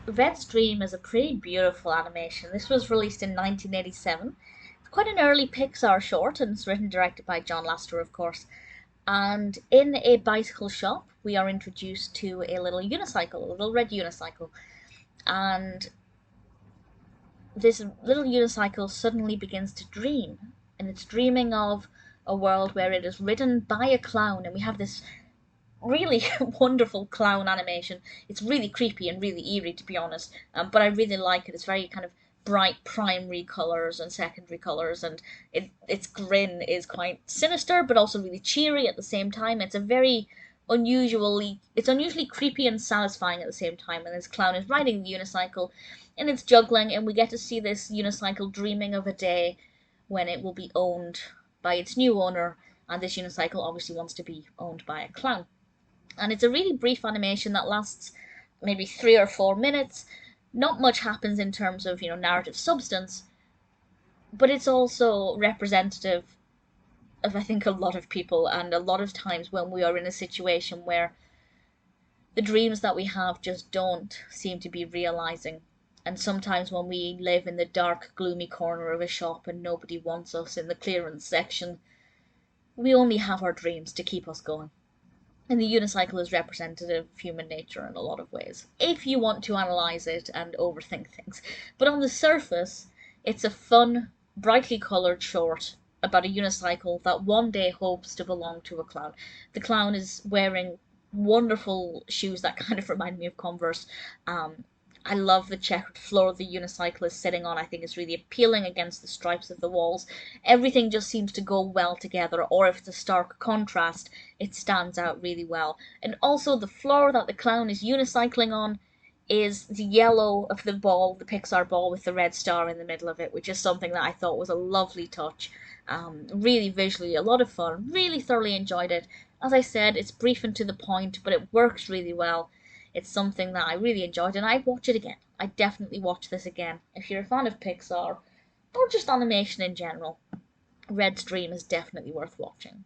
Red's Dream is a pretty beautiful animation. This was released in 1987. It's quite an early Pixar short, and it's written and directed by John Lasseter, of course. And in a bicycle shop, we are introduced to a little unicycle, a little red unicycle. And this little unicycle suddenly begins to dream. And it's dreaming of a world where it is ridden by a clown, and we have this really wonderful clown animation. It's really creepy and really eerie, to be honest, but I really like it. It's very kind of bright primary colors and secondary colors, and its grin is quite sinister, but also really cheery at the same time. It's unusually creepy and satisfying at the same time. And this clown is riding the unicycle, and it's juggling, and we get to see this unicycle dreaming of a day when it will be owned by its new owner, and this unicycle obviously wants to be owned by a clown. And it's a really brief animation that lasts maybe 3 or 4 minutes. Not much happens in terms of narrative substance, but it's also representative of, I think, a lot of people, and a lot of times when we are in a situation where the dreams that we have just don't seem to be realizing. And sometimes when we live in the dark, gloomy corner of a shop and nobody wants us in the clearance section, we only have our dreams to keep us going. And the unicycle is representative of human nature in a lot of ways, if you want to analyse it and overthink things. But on the surface, it's a fun, brightly coloured short about a unicycle that one day hopes to belong to a clown. The clown is wearing wonderful shoes that kind of remind me of Converse. I love the checkered floor the unicycle is sitting on. I think it's really appealing against the stripes of the walls. Everything just seems to go well together, or if it's a stark contrast, it stands out really well. And also, the floor that the clown is unicycling on is the yellow of the ball, the Pixar ball with the red star in the middle of it, which is something that I thought was a lovely touch. Really visually, a lot of fun. Really thoroughly enjoyed it. As I said, it's brief and to the point, but it works really well. It's something that I really enjoyed, and I'd watch it again. I'd definitely watch this again. If you're a fan of Pixar, or just animation in general, Red's Dream is definitely worth watching.